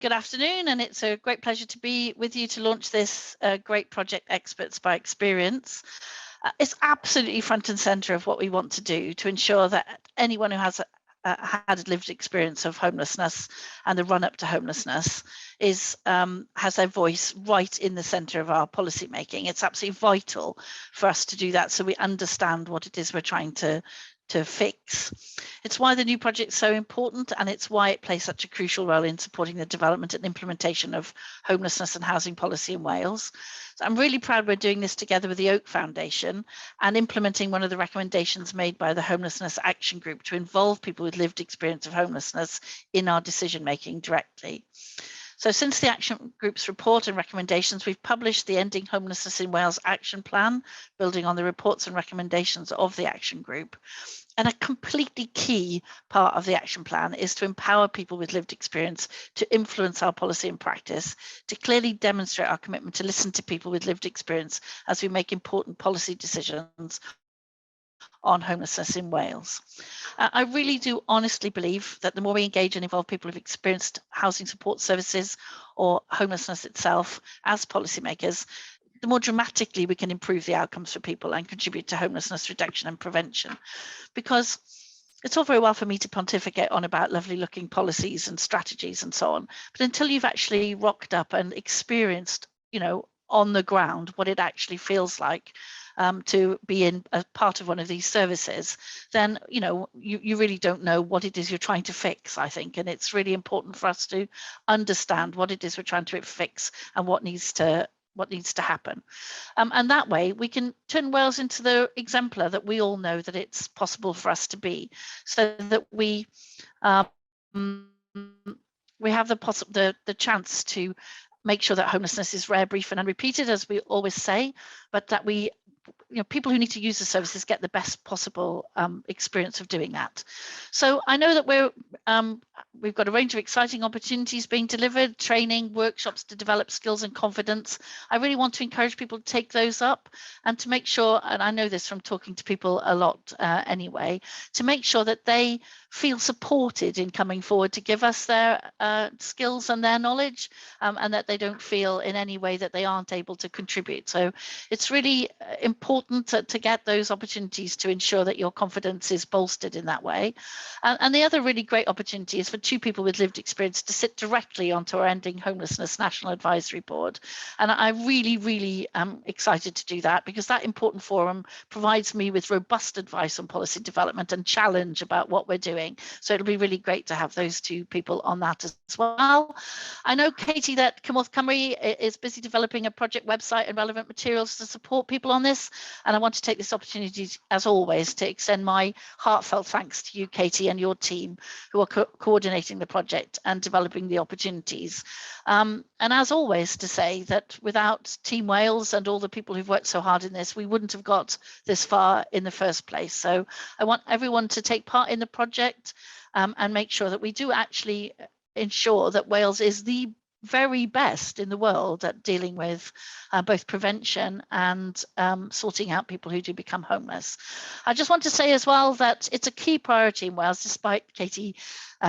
Good afternoon, and it's a great pleasure to be with you to launch this great project, Experts by Experience. It's absolutely front and center of what we want to do to ensure that anyone who has had a lived experience of homelessness and the run up to homelessness has their voice right in the center of our policy making. It's absolutely vital for us to do that so we understand what it is we're trying to fix. It's why the new project is so important, and it's why it plays such a crucial role in supporting the development and implementation of homelessness and housing policy in Wales. So I'm really proud we're doing this together with the Oak Foundation and implementing one of the recommendations made by the Homelessness Action Group to involve people with lived experience of homelessness in our decision making directly. So since the Action Group's report and recommendations, we've published the Ending Homelessness in Wales Action Plan, building on the reports and recommendations of the Action Group. And a completely key part of the action plan is to empower people with lived experience to influence our policy and practice, to clearly demonstrate our commitment to listen to people with lived experience as we make important policy decisions on homelessness in Wales. I really do honestly believe that the more we engage and involve people who've experienced housing support services or homelessness itself as policymakers, the more dramatically we can improve the outcomes for people and contribute to homelessness reduction and prevention. Because it's all very well for me to pontificate on about lovely looking policies and strategies and so on, but until you've actually rocked up and experienced, on the ground what it actually feels like to be in a part of one of these services, then you really don't know what it is you're trying to fix, I think. And it's really important for us to understand what it is we're trying to fix and what needs to happen. And that way we can turn Wales into the exemplar that we all know that it's possible for us to be, so that we have the chance to make sure that homelessness is rare, brief and unrepeated, as we always say, but that we people who need to use the services get the best possible experience of doing that. So I know that we've got a range of exciting opportunities being delivered, training, workshops to develop skills and confidence. I really want to encourage people to take those up and to make sure, and I know this from talking to people a lot anyway, to make sure that they feel supported in coming forward to give us their skills and their knowledge, and that they don't feel in any way that they aren't able to contribute. So it's really important to get those opportunities to ensure that your confidence is bolstered in that way. And the other really great opportunity is for two people with lived experience to sit directly onto our Ending Homelessness National Advisory Board. And I really am excited to do that, because that important forum provides me with robust advice on policy development and challenge about what we're doing. So it'll be really great to have those two people on that as well. I know, Katie, that Cymorth Cymru is busy developing a project website and relevant materials to support people on this. And I want to take this opportunity, as always, to extend my heartfelt thanks to you, Katie, and your team who are coordinating the project and developing the opportunities. And as always, to say that without Team Wales and all the people who've worked so hard in this, we wouldn't have got this far in the first place. So I want everyone to take part in the project and make sure that we do actually ensure that Wales is the very best in the world at dealing with both prevention and sorting out people who do become homeless. I just want to say as well that it's a key priority in Wales, despite Katie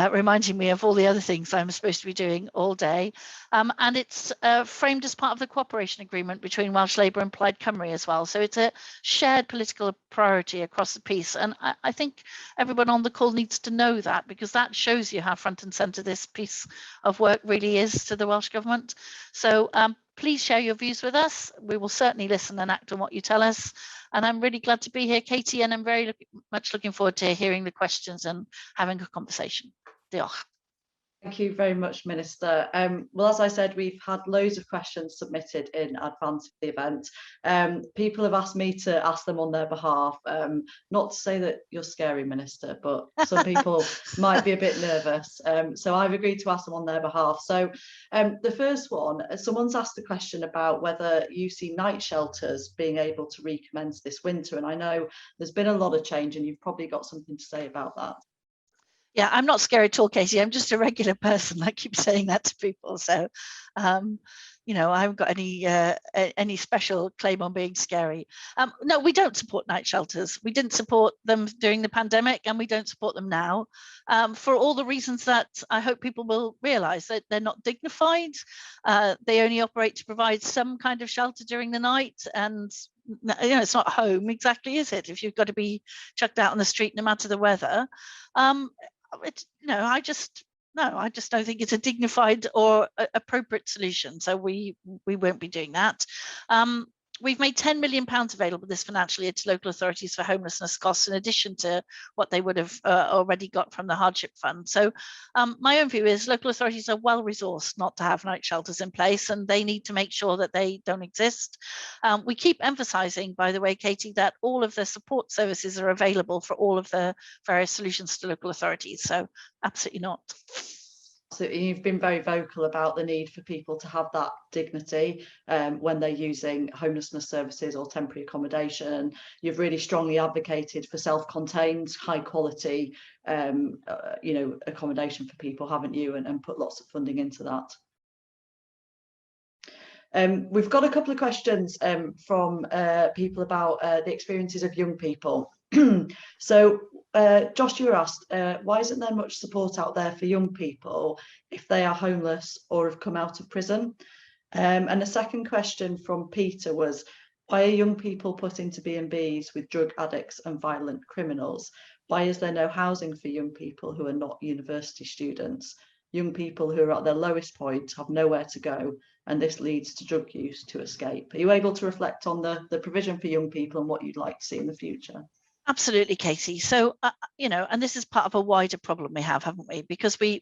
reminding me of all the other things I'm supposed to be doing all day. And it's framed as part of the cooperation agreement between Welsh Labour and Plaid Cymru as well. So it's a shared political priority across the piece. And I think everyone on the call needs to know that, because that shows you how front and centre this piece of work really is to the Welsh Government. So please share your views with us. We will certainly listen and act on what you tell us. And I'm really glad to be here, Katie, and I'm very much looking forward to hearing the questions and having a conversation. Diolch. Thank you very much, Minister. Well, as I said, we've had loads of questions submitted in advance of the event. People have asked me to ask them on their behalf. Not to say that you're scary, Minister, but some people might be a bit nervous. So I've agreed to ask them on their behalf. So the first one, someone's asked a question about whether you see night shelters being able to recommence this winter. And I know there's been a lot of change, and you've probably got something to say about that. Yeah, I'm not scary at all, Katie. I'm just a regular person. I keep saying that to people. So, you know, I haven't got any special claim on being scary. No, we don't support night shelters. We didn't support them during the pandemic, and we don't support them now, for all the reasons that I hope people will realise that they're not dignified. They only operate to provide some kind of shelter during the night, and you know, it's not home exactly, is it? If you've got to be chucked out on the street no matter the weather. It's, you know, I just don't think it's a dignified or appropriate solution. So we won't be doing that. We've made £10 million available this financial year to local authorities for homelessness costs, in addition to what they would have already got from the hardship fund. So my own view is local authorities are well resourced not to have night shelters in place, and they need to make sure that they don't exist. We keep emphasising, by the way, Katie, that all of the support services are available for all of the various solutions to local authorities. So absolutely not. So you've been very vocal about the need for people to have that dignity when they're using homelessness services or temporary accommodation. You've really strongly advocated for self-contained, high quality, you know, accommodation for people, haven't you? And put lots of funding into that. We've got a couple of questions from people about the experiences of young people. So Josh, you were asked, why isn't there much support out there for young people if they are homeless or have come out of prison? And the second question from Peter was, why are young people put into B&Bs with drug addicts and violent criminals? Why is there no housing for young people who are not university students? Young people who are at their lowest point have nowhere to go, and this leads to drug use to escape. Are you able to reflect on the provision for young people and what you'd like to see in the future? Absolutely, Katie. So, you know, and this is part of a wider problem we have, haven't we? Because we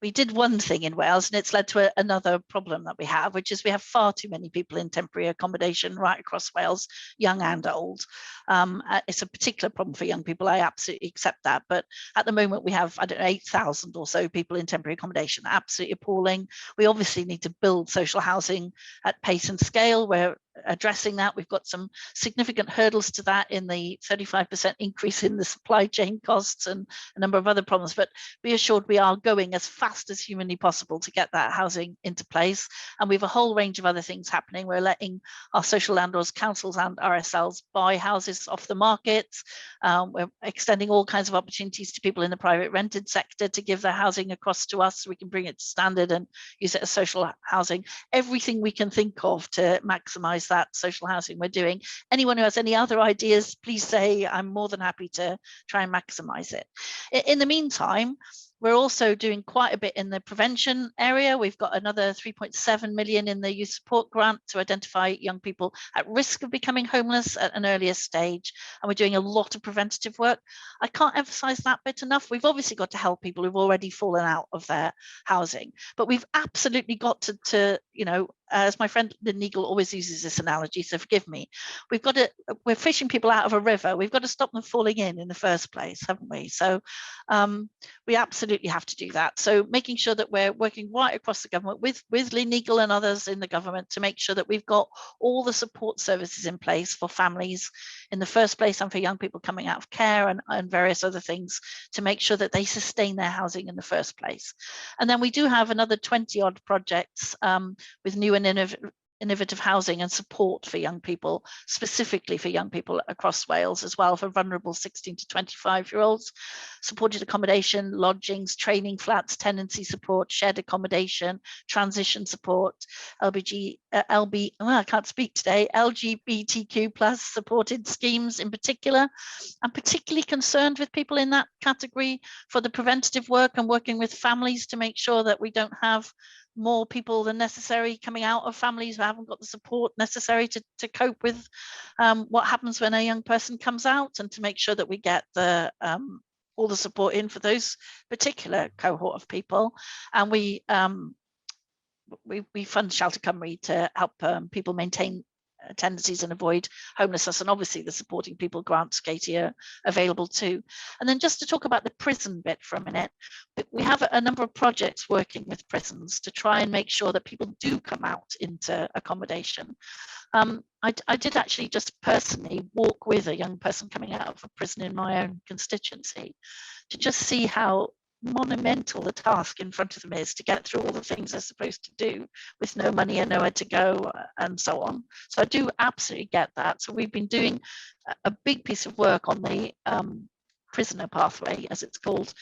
did one thing in Wales, and it's led to another problem that we have, which is we have far too many people in temporary accommodation right across Wales, young and old. It's a particular problem for young people. I absolutely accept that. But at the moment, we have, I don't know, 8,000 or so people in temporary accommodation. Absolutely appalling. We obviously need to build social housing at pace and scale. We're addressing that. We've got some significant hurdles to that in the 35% increase in the supply chain costs and a number of other problems. But be assured we are going as fast as humanly possible to get that housing into place. And we have a whole range of other things happening. We're letting our social landlords, councils and RSLs buy houses off the market. We're extending all kinds of opportunities to people in the private rented sector to give their housing across to us so we can bring it to standard and use it as social housing. Everything we can think of to maximise that social housing we're doing. Anyone who has any other ideas, please say. I'm more than happy to try and maximise it. In the meantime, we're also doing quite a bit in the prevention area. We've got another 3.7 million in the youth support grant to identify young people at risk of becoming homeless at an earlier stage. And we're doing a lot of preventative work. I can't emphasize that bit enough. We've obviously got to help people who've already fallen out of their housing, but we've absolutely got to you know, as my friend Lynn Eagle always uses this analogy, so forgive me, we're fishing people out of a river. We've got to stop them falling in the first place, haven't we? So we absolutely have to do that. So making sure that we're working right across the government with Lynn Eagle and others in the government to make sure that we've got all the support services in place for families in the first place and for young people coming out of care and various other things to make sure that they sustain their housing in the first place. And then we do have another 20 odd projects with new and innovative housing and support for young people, specifically for young people across Wales as well, for vulnerable 16 to 25-year-olds, supported accommodation, lodgings, training flats, tenancy support, shared accommodation, transition support, LGBTQ plus supported schemes in particular. I'm particularly concerned with people in that category for the preventative work and working with families to make sure that we don't have more people than necessary coming out of families who haven't got the support necessary to cope with what happens when a young person comes out, and to make sure that we get the all the support in for those particular cohort of people. And we fund Shelter Cymru to help people maintain tendencies and avoid homelessness, and obviously the supporting people grants, Katie, are available too. And then just to talk about the prison bit for a minute, we have a number of projects working with prisons to try and make sure that people do come out into accommodation. I did actually just personally walk with a young person coming out of a prison in my own constituency to just see how monumental the task in front of them is to get through all the things they're supposed to do with no money and nowhere to go and so on. So I do absolutely get that. So we've been doing a big piece of work on the prisoner pathway, as it's called,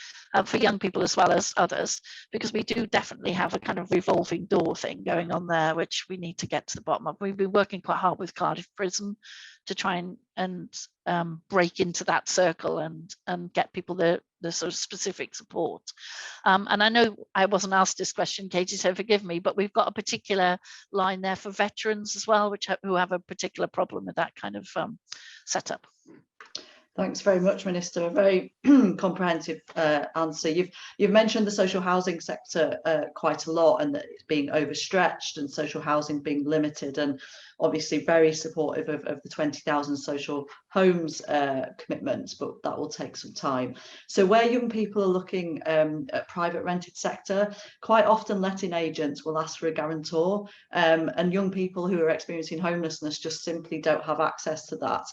for young people as well as others, because we do definitely have a kind of revolving door thing going on there, which we need to get to the bottom of. We've been working quite hard with Cardiff Prison to try and break into that circle and get people the sort of specific support. And I know I wasn't asked this question, Katie, so forgive me, but we've got a particular line there for veterans as well, who have a particular problem with that kind of setup. Thanks very much, Minister. A very comprehensive answer. You've mentioned the social housing sector quite a lot, and that it's being overstretched and social housing being limited, and obviously very supportive of the 20,000 social homes commitment, but that will take some time. So where young people are looking at private rented sector, quite often letting agents will ask for a guarantor, and young people who are experiencing homelessness just simply don't have access to that.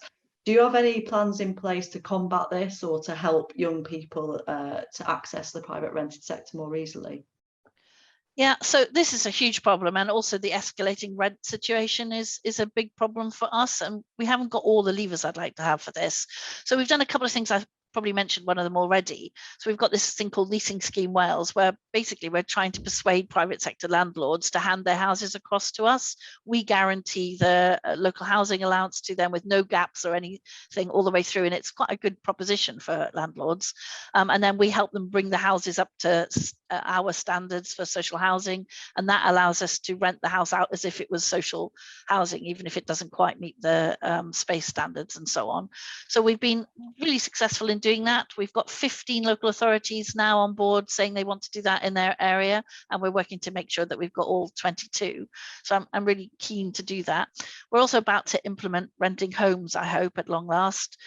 Do you have any plans in place to combat this, or to help young people to access the private rented sector more easily? Yeah, so this is a huge problem, and also the escalating rent situation is a big problem for us, and we haven't got all the levers I'd like to have for this. So we've done a couple of things. I've probably mentioned one of them already. So we've got this thing called Leasing Scheme Wales, where basically we're trying to persuade private sector landlords to hand their houses across to us. We guarantee the local housing allowance to them with no gaps or anything all the way through, and it's quite a good proposition for landlords. And then we help them bring the houses up to our standards for social housing, and that allows us to rent the house out as if it was social housing, even if it doesn't quite meet the space standards and so on. So we've been really successful in doing that. We've got 15 local authorities now on board saying they want to do that in their area, and we're working to make sure that we've got all 22. So I'm really keen to do that. We're also about to implement renting homes, I hope, at long last,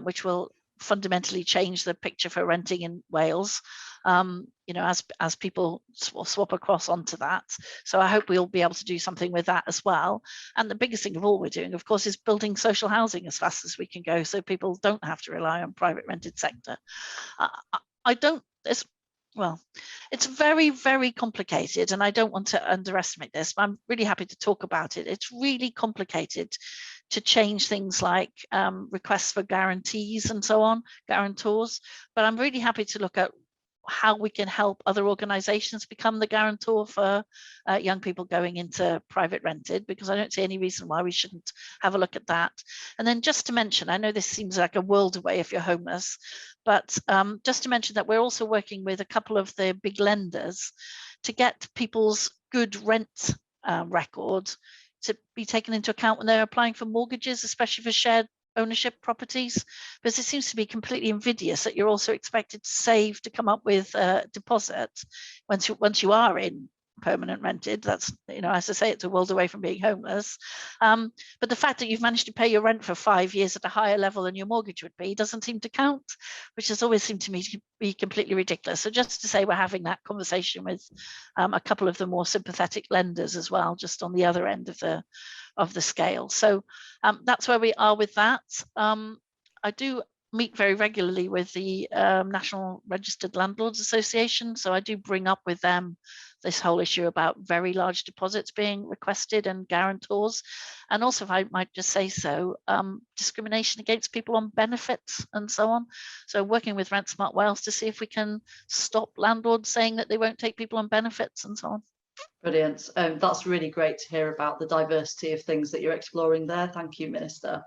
which will fundamentally change the picture for renting in Wales, you know, as people swap across onto that. So I hope we'll be able to do something with that as well. And the biggest thing of all we're doing, of course, is building social housing as fast as we can go, so people don't have to rely on private rented sector. It's very, very complicated, and I don't want to underestimate this, but I'm really happy to talk about it. It's really complicated to change things like requests for guarantees and so on, guarantors, but I'm really happy to look at how we can help other organizations become the guarantor for young people going into private rented, because I don't see any reason why we shouldn't have a look at that. And then just to mention, I know this seems like a world away if you're homeless, but just to mention that we're also working with a couple of the big lenders to get people's good rent record to be taken into account when they're applying for mortgages, especially for shared ownership properties, because it seems to be completely invidious that you're also expected to save to come up with a deposit once you are in permanent rented. That's, you know, as I say, it's a world away from being homeless, but the fact that you've managed to pay your rent for 5 years at a higher level than your mortgage would be doesn't seem to count, which has always seemed to me to be completely ridiculous. So just to say, we're having that conversation with a couple of the more sympathetic lenders as well, just on the other end of the scale. So that's where we are with that. I do meet very regularly with the National Registered Landlords Association, so I do bring up with them this whole issue about very large deposits being requested and guarantors, and also, if I might just say so, discrimination against people on benefits and so on. So working with Rent Smart Wales to see if we can stop landlords saying that they won't take people on benefits and so on. Brilliant. That's really great to hear about the diversity of things that you're exploring there. Thank you, Minister.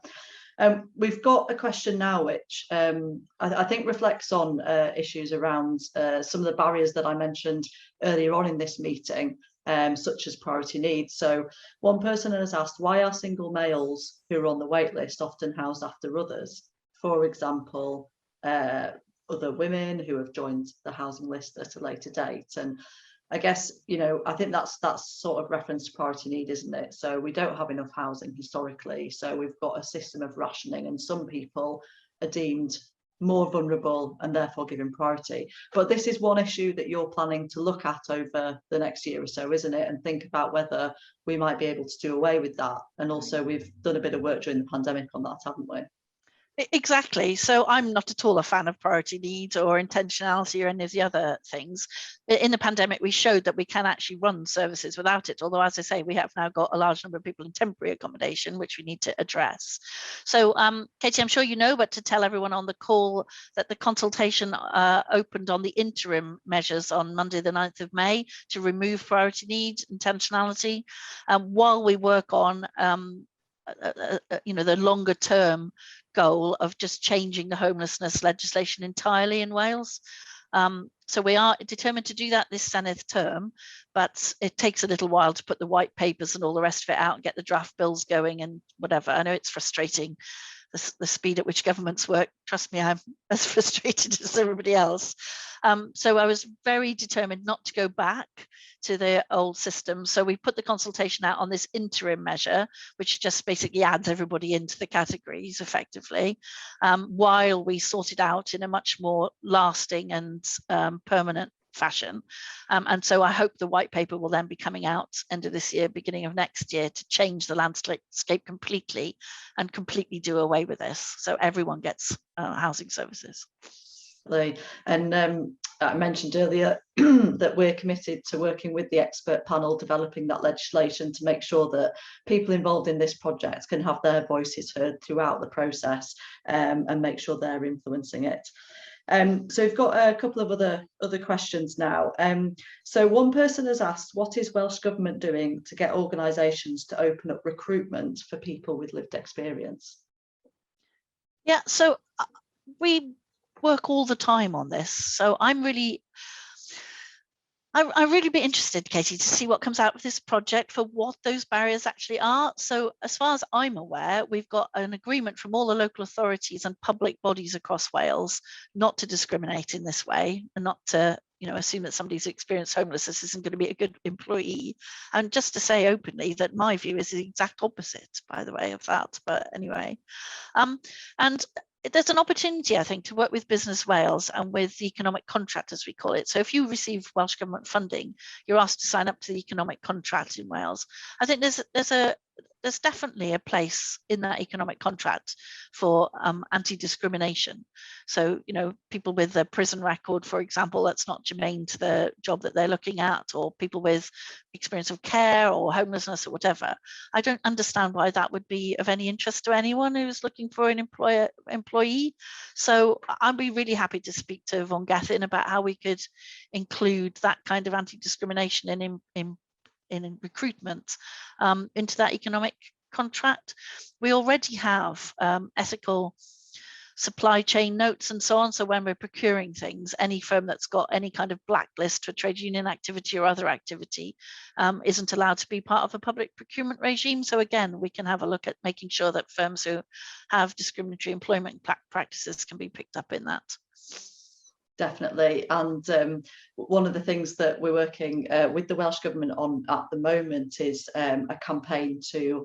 We've got a question now which I think reflects on issues around some of the barriers that I mentioned earlier on in this meeting, such as priority needs. So one person has asked, why are single males who are on the wait list often housed after others? For example, other women who have joined the housing list at a later date. And I guess, you know, I think that's sort of reference to priority need, isn't it? So we don't have enough housing historically, so we've got a system of rationing, and some people are deemed more vulnerable and therefore given priority. But this is one issue that you're planning to look at over the next year or so, isn't it? And think about whether we might be able to do away with that. And also, we've done a bit of work during the pandemic on that, haven't we? Exactly. So I'm not at all a fan of priority need or intentionality or any of the other things. In the pandemic, we showed that we can actually run services without it. Although, as I say, we have now got a large number of people in temporary accommodation, which we need to address. So, Katie, I'm sure you know, but to tell everyone on the call that the consultation opened on the interim measures on Monday, the 9th of May, to remove priority need, intentionality, while we work on the longer term goal of just changing the homelessness legislation entirely in Wales. So we are determined to do that this Senedd term, but it takes a little while to put the white papers and all the rest of it out and get the draft bills going and whatever. I know it's frustrating, the speed at which governments work. Trust me, I'm as frustrated as everybody else. So I was very determined not to go back to the old system. So we put the consultation out on this interim measure, which just basically adds everybody into the categories effectively, while we sort it out in a much more lasting and permanent fashion. And so I hope the white paper will then be coming out end of this year, beginning of next year, to change the landscape completely and completely do away with this. So everyone gets housing services. And I mentioned earlier that we're committed to working with the expert panel developing that legislation to make sure that people involved in this project can have their voices heard throughout the process, and make sure they're influencing it. So we've got a couple of other questions now. So one person has asked, what is Welsh Government doing to get organisations to open up recruitment for people with lived experience? Yeah, so we work all the time on this. So I'd really be interested, Katie, to see what comes out of this project for what those barriers actually are. So as far as I'm aware, we've got an agreement from all the local authorities and public bodies across Wales not to discriminate in this way and not to assume that somebody who's experienced homelessness isn't going to be a good employee. And just to say openly that my view is the exact opposite, by the way, of that. But anyway, and there's an opportunity, I think, to work with Business Wales and with the economic contract, as we call it. So if you receive Welsh Government funding, you're asked to sign up to the economic contract in Wales. I think there's definitely a place in that economic contract for anti-discrimination. So, people with a prison record, for example, that's not germane to the job that they're looking at, or people with experience of care or homelessness or whatever. I don't understand why that would be of any interest to anyone who's looking for an employee. So I'd be really happy to speak to Von Gethin about how we could include that kind of anti-discrimination in recruitment into that economic contract. We already have ethical supply chain notes and so on. So when we're procuring things, any firm that's got any kind of blacklist for trade union activity or other activity isn't allowed to be part of a public procurement regime. So again, we can have a look at making sure that firms who have discriminatory employment practices can be picked up in that. Definitely. And one of the things that we're working with the Welsh Government on at the moment is a campaign to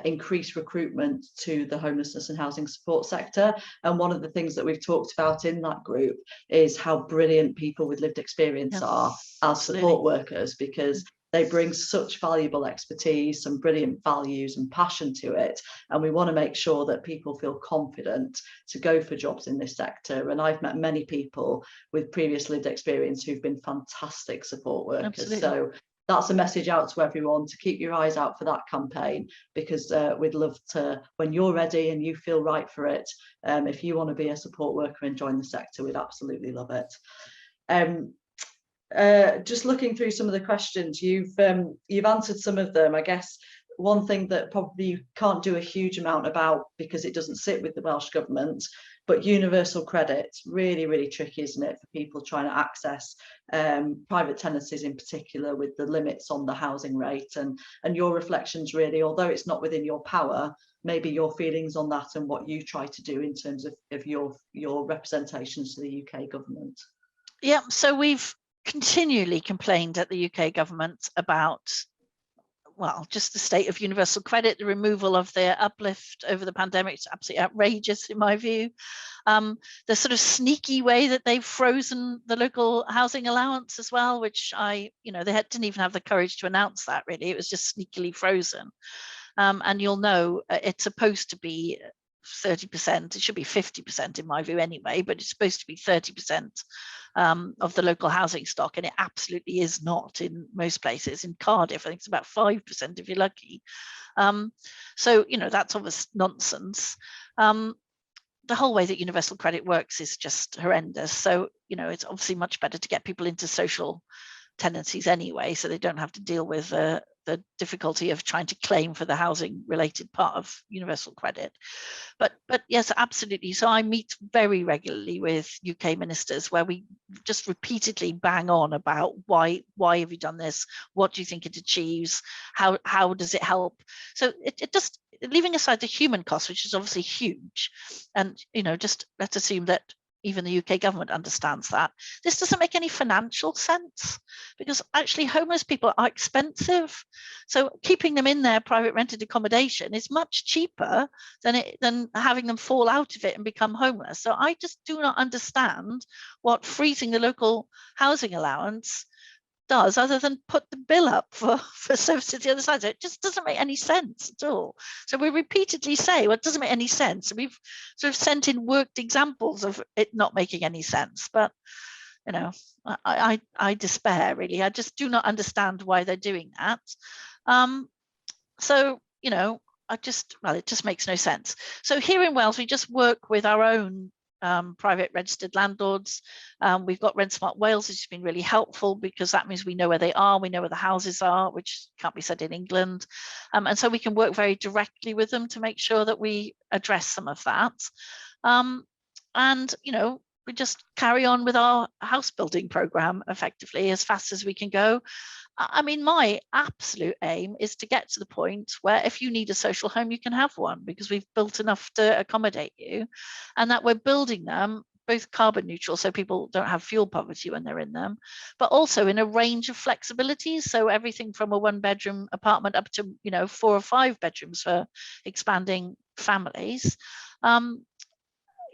increase recruitment to the homelessness and housing support sector. And one of the things that we've talked about in that group is how brilliant people with lived experience are as support workers, because they bring such valuable expertise, some brilliant values and passion to it. And we want to make sure that people feel confident to go for jobs in this sector. And I've met many people with previous lived experience who've been fantastic support workers. Absolutely. So that's a message out to everyone to keep your eyes out for that campaign, because we'd love to, when you're ready and you feel right for it, if you want to be a support worker and join the sector, we'd absolutely love it. Just looking through some of the questions, you've answered some of them. I guess one thing that probably you can't do a huge amount about because it doesn't sit with the Welsh Government, but universal credit, really, really tricky, isn't it, for people trying to access private tenancies in particular, with the limits on the housing rate, and your reflections really, although it's not within your power, maybe your feelings on that and what you try to do in terms of your representations to the UK government. Yeah, so we've continually complained at the UK government about, well, just the state of universal credit, the removal of their uplift over the pandemic. It's absolutely outrageous in my view. The sort of sneaky way that they've frozen the local housing allowance as well, which they didn't even have the courage to announce that, really. It was just sneakily frozen. And you'll know it's supposed to be 30%. It should be 50% in my view anyway, but it's supposed to be 30% of the local housing stock, and it absolutely is not in most places. In Cardiff, I think it's about 5% if you're lucky. So, you know, that's obvious nonsense. The whole way that universal credit works is just horrendous. So, you know, it's obviously much better to get people into social tenancies anyway, so they don't have to deal with the difficulty of trying to claim for the housing related part of universal credit. But yes, absolutely. So I meet very regularly with UK ministers where we just repeatedly bang on about why have you done this? What do you think it achieves? How does it help? So it just, leaving aside the human cost, which is obviously huge, and you know, just let's assume that even the UK government understands that. This doesn't make any financial sense, because actually homeless people are expensive. So keeping them in their private rented accommodation is much cheaper than having them fall out of it and become homeless. So I just do not understand what freezing the local housing allowance does, other than put the bill up for services the other side. So it just doesn't make any sense at all. So we repeatedly say, well, it doesn't make any sense. And we've sort of sent in worked examples of it not making any sense. But, you know, I despair, really. I just do not understand why they're doing that. So, you know, well, it just makes no sense. So here in Wales, we just work with our own private registered landlords. We've got Rent Smart Wales, which has been really helpful, because that means we know where they are, we know where the houses are, which can't be said in England. And so we can work very directly with them to make sure that we address some of that. And, you know, we just carry on with our house building program effectively as fast as we can go. I mean, my absolute aim is to get to the point where if you need a social home, you can have one, because we've built enough to accommodate you, and that we're building them both carbon neutral, so people don't have fuel poverty when they're in them, but also in a range of flexibilities. So everything from a 1-bedroom apartment up to, you know, 4 or 5 bedrooms for expanding families.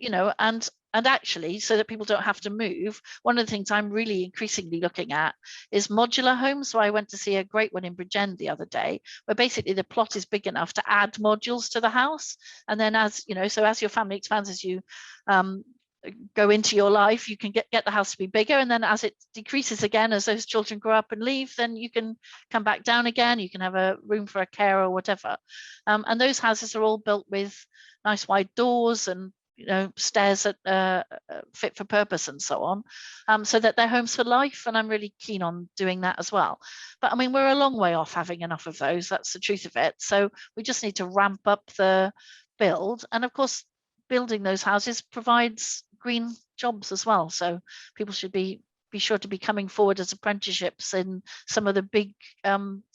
You know, and actually, so that people don't have to move, one of the things I'm really increasingly looking at is modular homes. So I went to see a great one in Bridgend the other day, where basically the plot is big enough to add modules to the house. And then, as you know, so as your family expands, as you go into your life, you can get the house to be bigger, and then as it decreases again, as those children grow up and leave, then you can come back down again. You can have a room for a carer or whatever. And those houses are all built with nice wide doors and, you know, stairs that fit for purpose and so on, so that they're homes for life. And I'm really keen on doing that as well. But I mean, we're a long way off having enough of those. That's the truth of it. So we just need to ramp up the build. And of course, building those houses provides green jobs as well. So people should be sure to be coming forward as apprenticeships in some of the big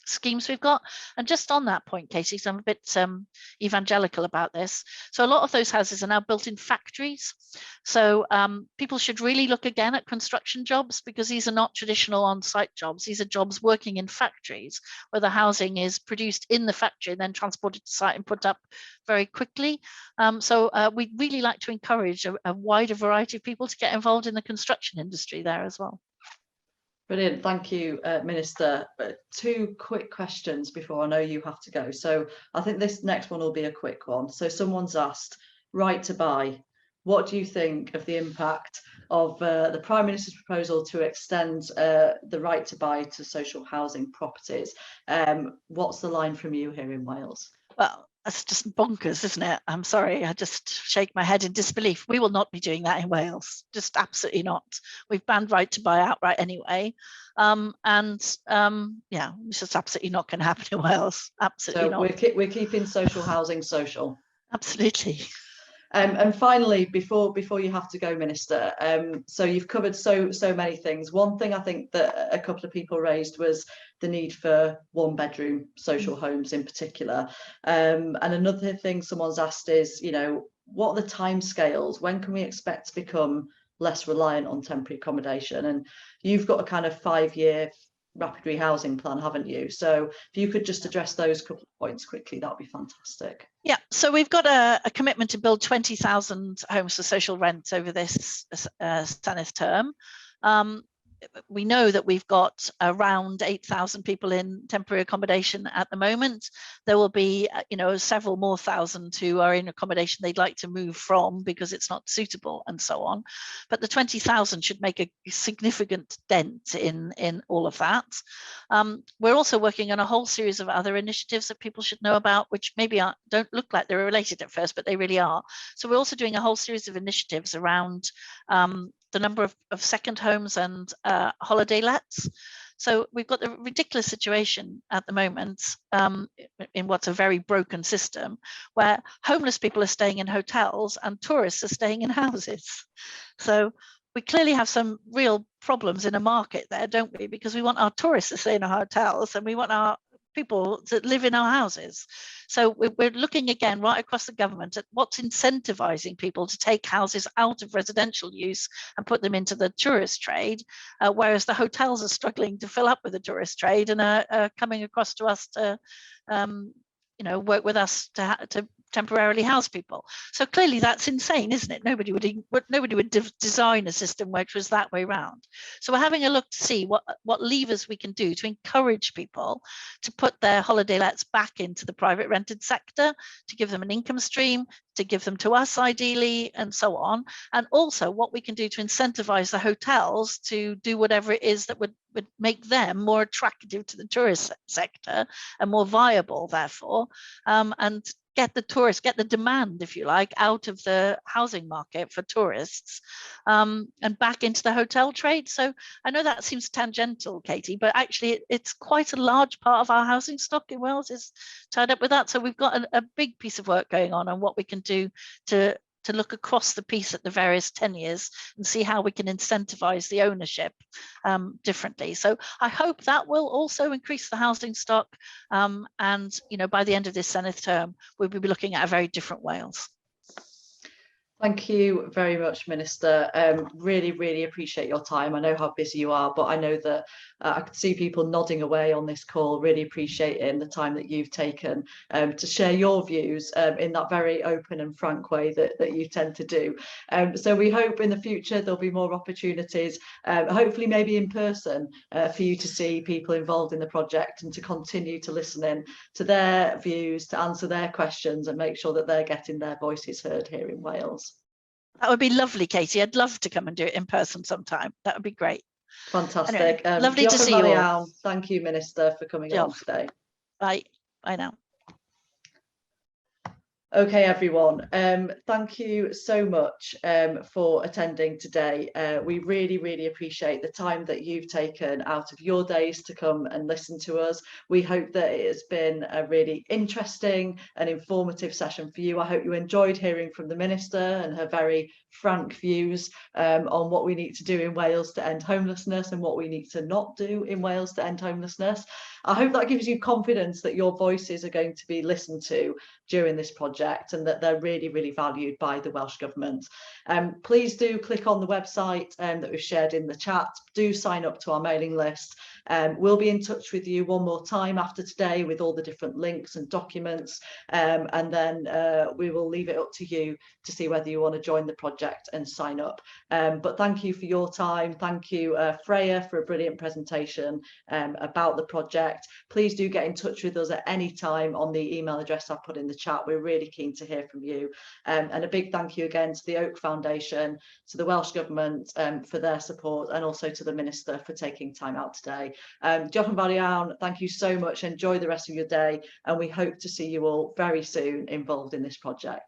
schemes we've got. And just on that point, Katie, so I'm a bit evangelical about this. So a lot of those houses are now built in factories. So people should really look again at construction jobs, because these are not traditional on-site jobs. These are jobs working in factories where the housing is produced in the factory and then transported to site and put up very quickly. So we'd really like to encourage a wider variety of people to get involved in the construction industry there as well. Brilliant, thank you, Minister. 2 quick questions before I know you have to go. So I think this next one will be a quick one. So someone's asked, right to buy. What do you think of the impact of the Prime Minister's proposal to extend the right to buy to social housing properties? What's the line from you here in Wales? Well, that's just bonkers, isn't it? I'm sorry, I just shake my head in disbelief. We will not be doing that in Wales, just absolutely not. We've banned right to buy outright anyway. Yeah, it's just absolutely not going to happen in Wales. Absolutely not. We're keeping social housing social. Absolutely. And finally, before you have to go, Minister, so you've covered so many things. One thing I think that a couple of people raised was the need for 1-bedroom social homes in particular. And another thing someone's asked is, you know, what are the timescales? When can we expect to become less reliant on temporary accommodation? And you've got a kind of 5-year rapid rehousing plan, haven't you? So if you could just address those couple of points quickly, that'd be fantastic. Yeah, so we've got a commitment to build 20,000 homes for social rent over this Senedd term. we know that we've got around 8,000 people in temporary accommodation at the moment. There will be, several more thousand who are in accommodation they'd like to move from because it's not suitable and so on. But the 20,000 should make a significant dent in all of that. We're also working on a whole series of other initiatives that people should know about, which maybe don't look like they're related at first, but they really are. So we're also doing a whole series of initiatives around the number of second homes and holiday lets. So we've got the ridiculous situation at the moment in what's a very broken system, where homeless people are staying in hotels and tourists are staying in houses. So we clearly have some real problems in a market there, don't we? Because we want our tourists to stay in our hotels and we want our people to live in our houses. So we're looking again right across the government at what's incentivizing people to take houses out of residential use and put them into the tourist trade, whereas the hotels are struggling to fill up with the tourist trade and are coming across to us to work with us to temporarily house people. So clearly that's insane, isn't it? Nobody would design a system which was that way around. So we're having a look to see what levers we can do to encourage people to put their holiday lets back into the private rented sector, to give them an income stream, to give them to us ideally, and so on. And also what we can do to incentivize the hotels to do whatever it is that would make them more attractive to the tourist sector and more viable, therefore, and get the demand, if you like, out of the housing market for tourists and back into the hotel trade. So I know that seems tangential, Katie, but actually it's quite a large part of our housing stock in Wales is tied up with that. So we've got a big piece of work going on what we can do to look across the piece at the various tenures and see how we can incentivize the ownership differently. So I hope that will also increase the housing stock. And, by the end of this Senedd term, we'll be looking at a very different Wales. Thank you very much, Minister. Really, really appreciate your time. I know how busy you are, but I know that I could see people nodding away on this call, really appreciating the time that you've taken to share your views in that very open and frank way that you tend to do. So we hope in the future there'll be more opportunities, hopefully maybe in person, for you to see people involved in the project and to continue to listen in to their views, to answer their questions and make sure that they're getting their voices heard here in Wales. That would be lovely, Katie. I'd love to come and do it in person sometime. That would be great. Fantastic. Anyway, lovely to see you all. Thank you, Minister, for coming along today. Bye. Bye now. Okay, everyone. Thank you so much for attending today. We really, really appreciate the time that you've taken out of your days to come and listen to us. We hope that it has been a really interesting and informative session for you. I hope you enjoyed hearing from the Minister and her very frank views on what we need to do in Wales to end homelessness and what we need to not do in Wales to end homelessness. I hope that gives you confidence that your voices are going to be listened to during this project and that they're really, really valued by the Welsh Government. Please do click on the website that we've shared in the chat. Do sign up to our mailing list. We'll be in touch with you one more time after today with all the different links and documents, and then we will leave it up to you to see whether you want to join the project and sign up. But thank you for your time. Thank you, Freya, for a brilliant presentation about the project. Please do get in touch with us at any time on the email address I've put in the chat. We're really keen to hear from you. And a big thank you again to the Oak Foundation, to the Welsh Government for their support, and also to the Minister for taking time out today. Diolch yn fawr iawn. Thank you so much. Enjoy the rest of your day, and we hope to see you all very soon involved in this project.